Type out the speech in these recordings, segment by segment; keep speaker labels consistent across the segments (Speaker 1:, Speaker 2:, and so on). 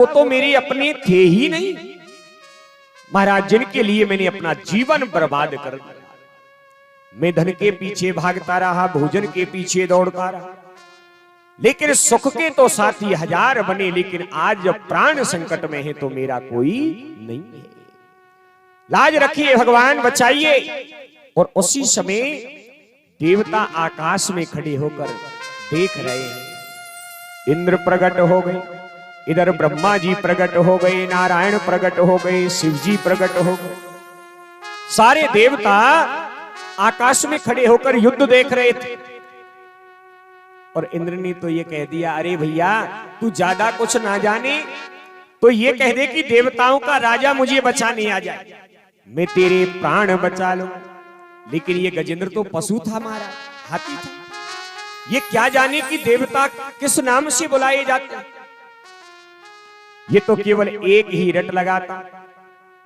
Speaker 1: वो तो मेरे अपने थे ही नहीं महाराज, जिनके लिए मैंने अपना जीवन बर्बाद कर दिया। मैं धन के पीछे भागता रहा, भोजन के पीछे दौड़ता रहा, लेकिन सुख के तो साथी हजार बने, लेकिन आज जब प्राण संकट में है तो मेरा कोई नहीं है। लाज रखिए भगवान, बचाइए। और उसी समय देवता आकाश में खड़े होकर देख रहे हैं। इंद्र प्रकट हो गए, इधर ब्रह्मा जी प्रकट हो गए, नारायण प्रकट हो गए, शिव जी प्रकट हो गए। सारे देवता आकाश में खड़े होकर युद्ध देख रहे थे। और इंद्र ने तो ये कह दिया, अरे भैया तू ज्यादा कुछ ना जाने तो ये कह दे कि देवताओं का राजा मुझे बचाने आ जाए, मैं तेरे प्राण बचा लूं। लेकिन ये गजेंद्र तो पशु था, हमारा हाथी था, ये क्या जाने कि देवता किस नाम से बुलाए जाते हैं। ये तो केवल एक ही रट लगाता,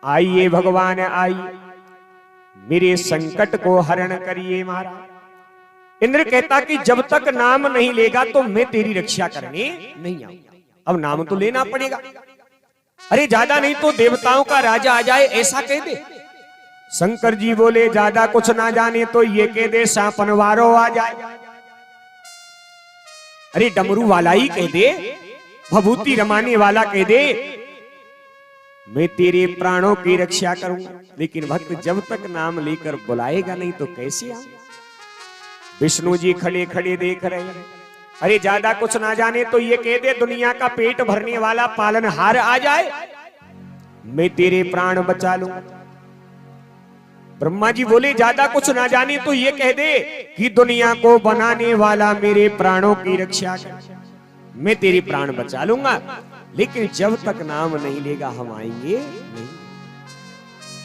Speaker 1: आइए भगवान आइए, मेरे संकट को हरण करिए महाराज। इंद्र कहता कि जब तक नाम नहीं लेगा तो मैं तेरी रक्षा करने नहीं आऊंगा। अब नाम तो लेना पड़ेगा। अरे ज्यादा नहीं तो देवताओं का राजा आ जाए ऐसा कह दे। शंकर जी बोले ज्यादा कुछ ना जाने तो ये कह दे सांपनवारो आ जाए। अरे डमरू वाला ही कह दे, भभूति रमाने वाला कह दे, मैं तेरे प्राणों की रक्षा करूंगा। लेकिन भक्त जब तक नाम लेकर बुलाएगा नहीं तो कैसे आऊं। विष्णु जी खड़े खड़े देख रहे हैं। अरे ज्यादा कुछ ना जाने तो ये कह दे दुनिया का पेट भरने वाला पालनहार आ जाए, मैं तेरे प्राण बचा लूंगा। ब्रह्मा जी बोले ज्यादा कुछ ना जाने तो ये कह दे कि दुनिया को बनाने वाला मेरे प्राणों की रक्षा कर, मैं तेरे प्राण बचा लूंगा। लेकिन जब तक नाम नहीं लेगा हम आएंगे नहीं।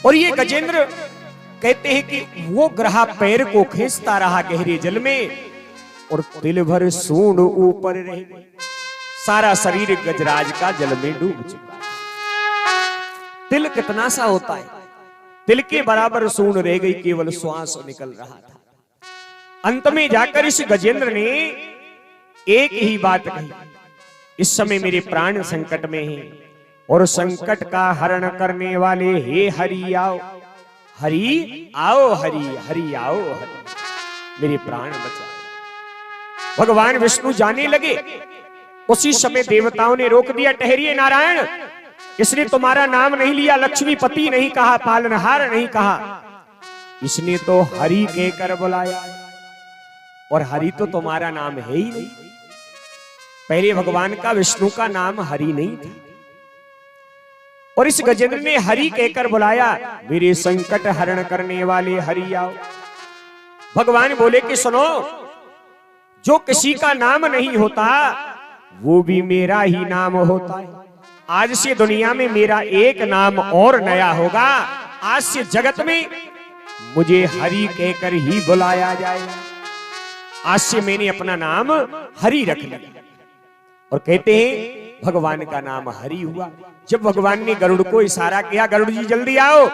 Speaker 1: और ये गजेंद्र कहते हैं कि वो ग्रह पैर को खींचता रहा गहरे जल में, और तिल भर सूंड ऊपर रह गई। सारा शरीर गजराज का जल में डूब चुका। तिल कितना सा होता है, तिल के बराबर सूंड रह गई, केवल श्वास निकल रहा था। अंत में जाकर इस गजेंद्र ने एक ही बात कही, इस समय मेरे प्राण संकट में हैं और संकट का हरण करने वाले हे हरि आओ, हरि आओ, हरि हरि आओ, हरि मेरे प्राण बचाओ। भगवान विष्णु जाने लगे। उसी समय देवताओं ने रोक दिया, ठहरिए नारायण, इसने तुम्हारा नाम नहीं लिया, लक्ष्मीपति नहीं कहा, पालनहार नहीं कहा, इसने तो हरि कहकर बुलाया। और हरि तो तुम्हारा नाम है ही नहीं। पहले भगवान का विष्णु का नाम हरि नहीं था। और इस गजेंद्र ने हरि कहकर बुलाया, मेरे संकट हरण करने वाले हरि आओ। भगवान बोले कि सुनो, जो किसी का नाम नहीं होता वो भी मेरा ही नाम होता है। आज से दुनिया में मेरा एक नाम और नया होगा। आज से जगत में मुझे हरि कहकर ही बुलाया जाएगा। आज से मैंने अपना नाम हरि रख लिया। और कहते हैं भगवान का नाम हरि हुआ। जब भगवान ने गरुड़ को इशारा किया, गरुड़ जी जल्दी आओ,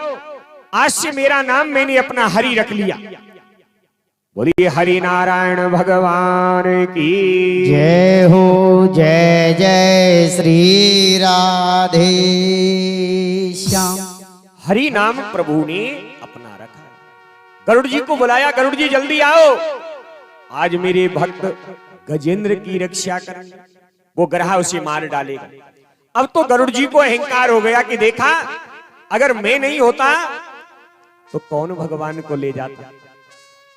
Speaker 1: आज से मेरा नाम मैंने अपना हरि रख लिया। बोलिए हरि नारायण भगवान की
Speaker 2: जय हो। जय जय श्री राधे श्याम।
Speaker 1: हरि नाम प्रभु ने अपना रखा। गरुड़ जी को बुलाया, गरुड़ जी जल्दी आओ, आज मेरे भक्त गजेंद्र की रक्षा कर, वो ग्रह उसे मार डालेगा। अब तो गरुड़ जी को अहंकार हो गया कि देखा, अगर मैं नहीं होता तो कौन भगवान को ले जाता।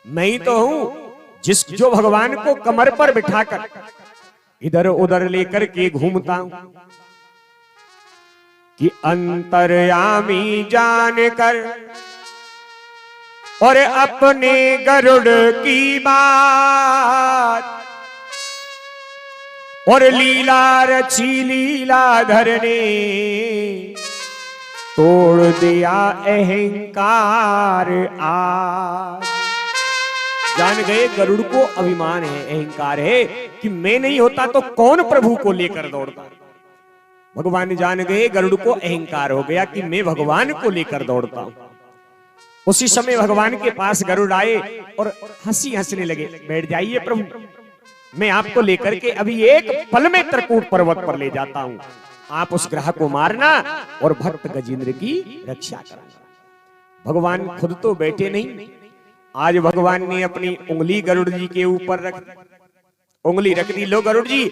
Speaker 1: मैं ही तो हूं जो भगवान को कमर पर बिठाकर इधर उधर लेकर के घूमता हूं। कि अंतर्यामी जानकर और अपने गरुड़ की बात, और लीला रची लीलाधर ने तोड़ दिया अहंकार आज। जान गए गरुड़ को अभिमान है, अहंकार है कि मैं नहीं होता तो कौन प्रभु को लेकर दौड़ता। भगवान जान गए गरुड़ को अहंकार हो गया कि मैं भगवान को लेकर दौड़ता हूं। उसी समय भगवान के पास गरुड़ आए और हंसी हंसने लगे। बैठ जाइए प्रभु, मैं आपको लेकर के अभी एक पल में त्रिकूट पर्वत पर ले जाता हूं। आप उस ग्रह को मारना और भक्त गजेंद्र की रक्षा करना। भगवान खुद तो बैठे नहीं, आज भगवान ने अपनी उंगली गरुड़ जी के ऊपर रख दी, उंगली रख दी। लो गरुड़ जी,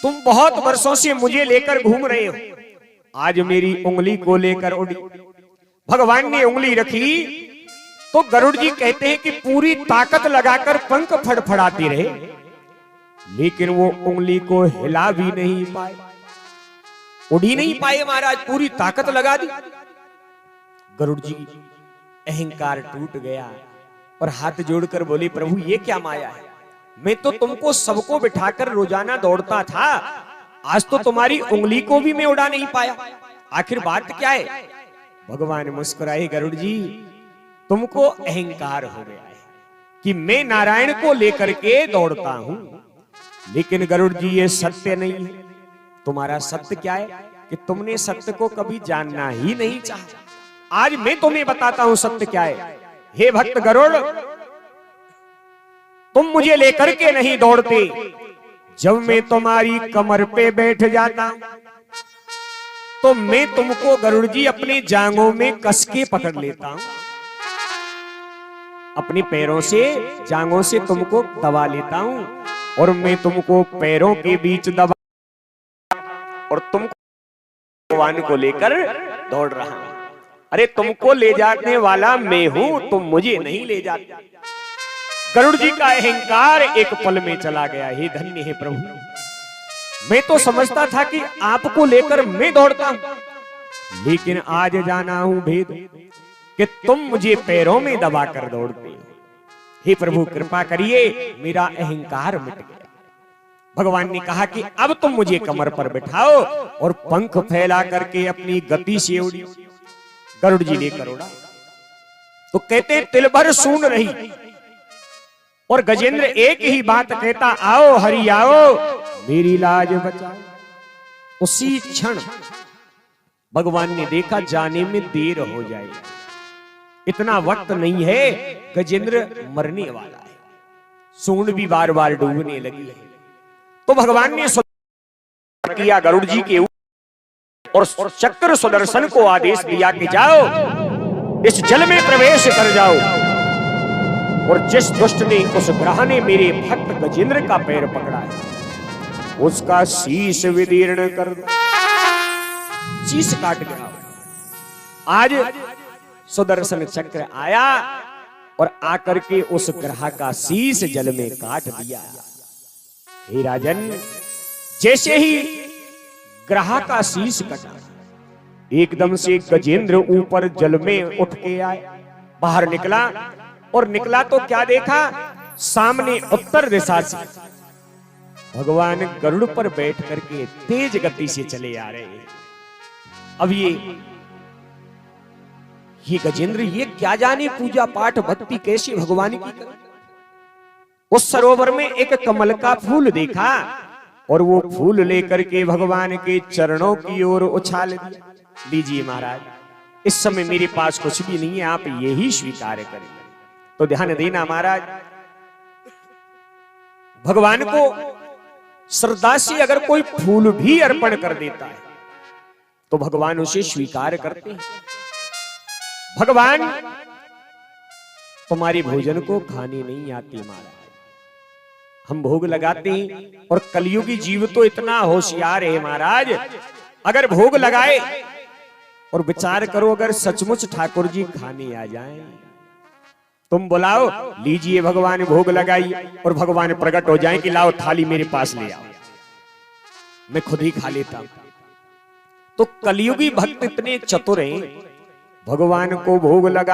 Speaker 1: तुम बहुत वर्षों से मुझे लेकर घूम रहे हो, आज मेरी उंगली को लेकर उड़ी। भगवान ने उंगली रखी तो गरुड़ जी कहते हैं कि पूरी ताकत लगाकर पंख फड़फड़ाते रहे, लेकिन वो उंगली को हिला भी नहीं पाए, उड़ी नहीं पाए महाराज, पूरी ताकत लगा दी। गरुड़ जी अहंकार टूट गया और हाथ जोड़कर बोले, प्रभु ये क्या माया है, मैं तो तुमको सबको बिठाकर रोजाना दौड़ता था, आज तो तुम्हारी उंगली को भी मैं उड़ा नहीं पाया, आखिर बात क्या है। भगवान मुस्कुराए, गरुड़ जी तुमको अहंकार हो गया है कि मैं नारायण को लेकर के दौड़ता हूं, लेकिन गरुड़ जी ये सत्य नहीं है। तुम्हारा सत्य क्या है कि तुमने सत्य को कभी जानना ही नहीं चाहा। आज मैं तुम्हें बताता हूं सत्य क्या है। हे भक्त गरुड़, तुम मुझे लेकर के नहीं दौड़ते, जब मैं तुम्हारी कमर पे बैठ जाता तो मैं तुमको गरुड़ जी अपने जांघों में कस के पकड़ लेता हूं, अपने पैरों से जांघों से तुमको दबा लेता हूं और मैं तुमको पैरों के बीच दबा और तुमको भगवान को लेकर दौड़ रहा हूं। अरे तुमको ले जाने वाला मैं हूं, तुम मुझे नहीं ले जाते। गरुड़ जी का अहंकार एक पल में चला गया। हे धन्य है प्रभु, मैं तो समझता था कि आपको लेकर मैं दौड़ता हूं, लेकिन आज जाना हूं भेद कि तुम मुझे पैरों में दबाकर दौड़ते हो। हे प्रभु कृपा करिए, मेरा अहंकार मिट गया। भगवान ने कहा कि अब तुम मुझे कमर पर बिठाओ और पंख फैला करके अपनी गति से उड़ी। गरुड़ जी लेकर उड़ा तो कहते तिल भर सून रही और गजेंद्र एक ही बात कहता, आओ हरि आओ मेरी लाज बचाओ। उसी क्षण भगवान ने देखा जाने में देर हो जाएगी, इतना वक्त नहीं है, गजेंद्र मरने वाला है, सूंड भी बार बार डूबने लगी है। तो भगवान ने किया गरुड़ जी के ऊपर और चक्र सुदर्शन को आदेश दिया कि जाओ इस जल में प्रवेश कर जाओ, और जिस दुष्ट ने उस ग्रह ने मेरे भक्त गजेंद्र का पैर पकड़ा है उसका शीश विदीर्ण कर दो। शीश काट गया। आज सुदर्शन चक्र आया और आकर के उस ग्रह का शीश जल में काट दिया। हे राजन, जैसे ही ग्रह का शीश कटा, एकदम से गजेंद्र ऊपर जल में उठ के आए, बाहर निकला और निकला तो क्या देखा, सामने उत्तर दिशा से भगवान गरुड़ पर बैठ करके तेज गति से चले आ रहे हैं। अब ये गजेंद्र ये क्या जाने पूजा पाठ भक्ति कैसे भगवान की करे। उस सरोवर में एक कमल का फूल देखा और वो फूल लेकर के भगवान के चरणों की ओर उछाल दिया। लीजिए महाराज, इस समय मेरे पास कुछ भी नहीं है, आप यही स्वीकार करें। तो ध्यान देना महाराज, भगवान को श्रद्धा से अगर कोई फूल भी अर्पण कर देता है तो भगवान उसे स्वीकार करते हैं। भगवान तुम्हारे भोजन को खाने नहीं आते महाराज, हम भोग लगाते हैं। और कलयुगी जीव तो इतना होशियार है महाराज, अगर भोग लगाए और विचार करो अगर सचमुच ठाकुर जी खाने आ जाएं, तुम बुलाओ, लीजिए भगवान भोग लगाइए, और भगवान प्रकट हो जाएं कि लाओ थाली मेरे पास ले आओ, मैं खुद ही खा लेता हूं। तो कलयुगी भक्त इतने चतुर हैं, भगवान को भोग लगा